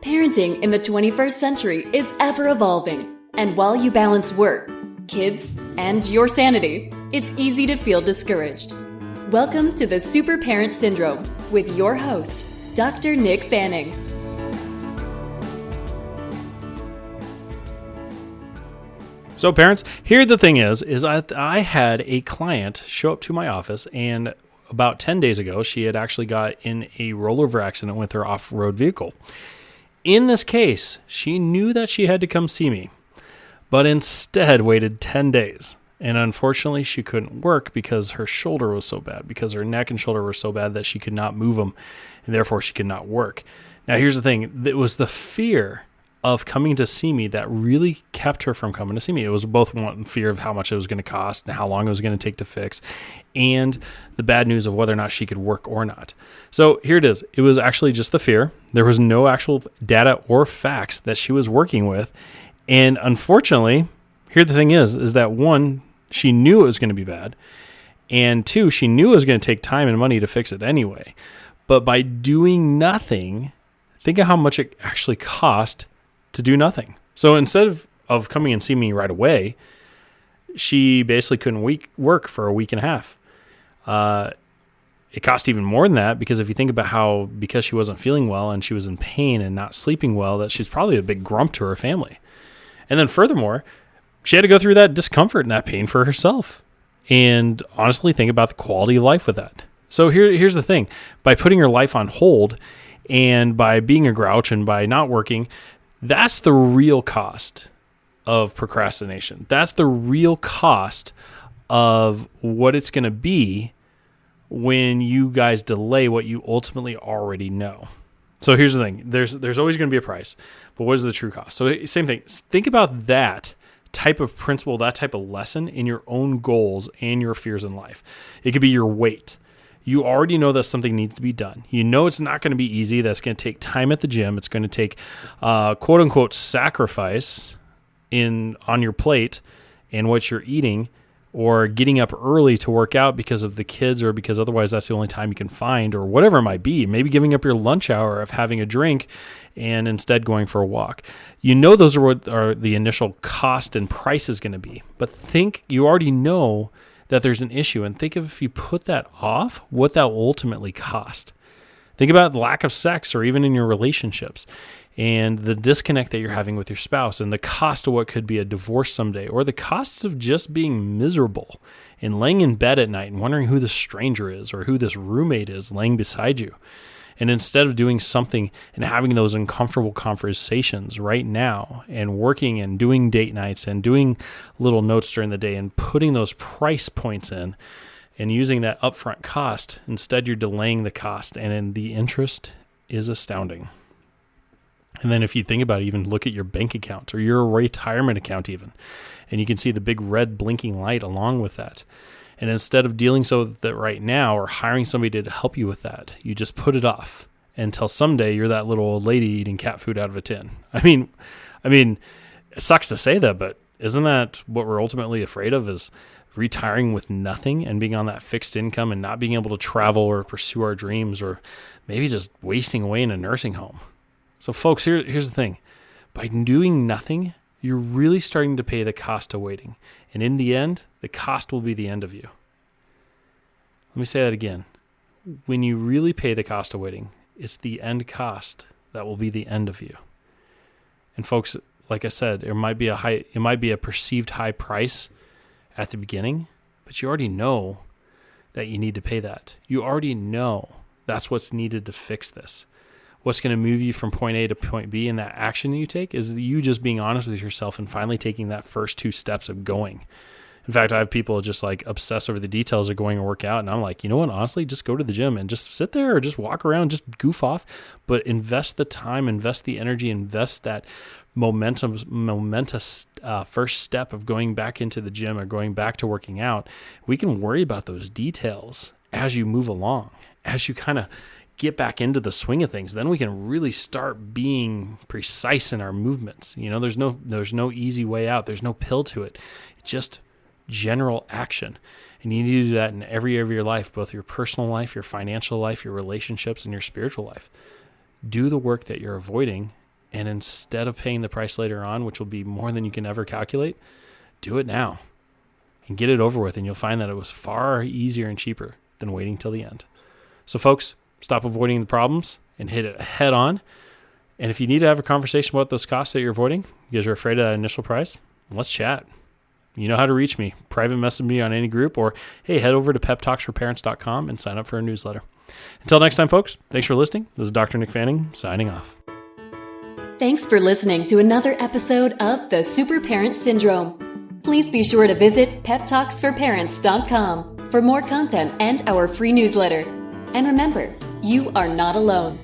Parenting in the 21st century is ever evolving, and while you balance work, kids, and your sanity, it's easy to feel discouraged. Welcome to the Super Parent Syndrome with your host, Dr. Nick Fanning. So parents, here the thing is I had a client show up to my office, and about 10 days ago, she had actually got in a rollover accident with her off-road vehicle. In this case, she knew that she had to come see me, but instead waited 10 days. And unfortunately, she couldn't work because her shoulder was so bad, because her neck and shoulder were so bad that she could not move them, and therefore she could not work. Now, here's the thing. It was the fear of coming to see me that really kept her from coming to see me. It was both one fear of how much it was going to cost and how long it was going to take to fix, and the bad news of whether or not she could work or not. So here it is. It was actually just the fear. There was no actual data or facts that she was working with. And unfortunately, here the thing is that one, she knew it was going to be bad. And two, she knew it was going to take time and money to fix it anyway. But by doing nothing, think of how much it actually cost to do nothing. So instead of coming and seeing me right away, she basically couldn't work for a week and a half. It cost even more than that, because if you think about because she wasn't feeling well and she was in pain and not sleeping well, that she's probably a big grump to her family. And then furthermore, she had to go through that discomfort and that pain for herself. And honestly, think about the quality of life with that. So here's the thing. By putting her life on hold and by being a grouch and by not working, that's the real cost of procrastination. That's the real cost of what it's going to be when you guys delay what you ultimately already know. So here's the thing. There's always going to be a price, but what is the true cost? So same thing. Think about that type of principle, that type of lesson in your own goals and your fears in life. It could be your weight. You already know that something needs to be done. You know it's not going to be easy. That's going to take time at the gym. It's going to take quote unquote sacrifice on your plate and what you're eating, or getting up early to work out because of the kids, or because otherwise that's the only time you can find, or whatever it might be. Maybe giving up your lunch hour of having a drink and instead going for a walk. You know those are what are the initial cost and price is going to be. But you already know that there's an issue, and think of if you put that off, what that will ultimately cost. Think about the lack of sex, or even in your relationships, and the disconnect that you're having with your spouse, and the cost of what could be a divorce someday, or the cost of just being miserable and laying in bed at night and wondering who the stranger is or who this roommate is laying beside you. And instead of doing something and having those uncomfortable conversations right now, and working and doing date nights and doing little notes during the day and putting those price points in and using that upfront cost, instead you're delaying the cost, and then the interest is astounding. And then if you think about it, even look at your bank account or your retirement account even, and you can see the big red blinking light along with that. And instead of dealing so with that right now, or hiring somebody to help you with that, you just put it off until someday you're that little old lady eating cat food out of a tin. I mean, it sucks to say that, but isn't that what we're ultimately afraid of, is retiring with nothing and being on that fixed income and not being able to travel or pursue our dreams, or maybe just wasting away in a nursing home? So folks, here's the thing. By doing nothing, you're really starting to pay the cost of waiting. And in the end, the cost will be the end of you. Let me say that again. When you really pay the cost of waiting, it's the end cost that will be the end of you. And folks, like I said, it might be a perceived high price at the beginning, but you already know that you need to pay that. You already know that's what's needed to fix this. What's going to move you from point A to point B, and that action you take is you just being honest with yourself and finally taking that first 2 steps of going. In fact, I have people just like obsess over the details of going and work out, and I'm like, you know what, honestly, just go to the gym and just sit there or just walk around, just goof off, but invest the time, invest the energy, invest that momentous first step of going back into the gym or going back to working out. We can worry about those details as you move along, as you kind of get back into the swing of things. Then we can really start being precise in our movements. You know, there's no easy way out. There's no pill to it. It's just general action. And you need to do that in every area of your life, both your personal life, your financial life, your relationships, and your spiritual life. Do the work that you're avoiding And instead of paying the price later on, which will be more than you can ever calculate, do it now and get it over with. And you'll find that it was far easier and cheaper than waiting till the end. So folks, stop avoiding the problems and hit it head on. And if you need to have a conversation about those costs that you're avoiding because you're afraid of that initial price, let's chat. You know how to reach me. Private message me on any group, or hey, head over to peptalksforparents.com and sign up for a newsletter. Until next time, folks, thanks for listening. This is Dr. Nick Fanning signing off. Thanks for listening to another episode of The Super Parent Syndrome. Please be sure to visit peptalksforparents.com for more content and our free newsletter. And remember, you are not alone.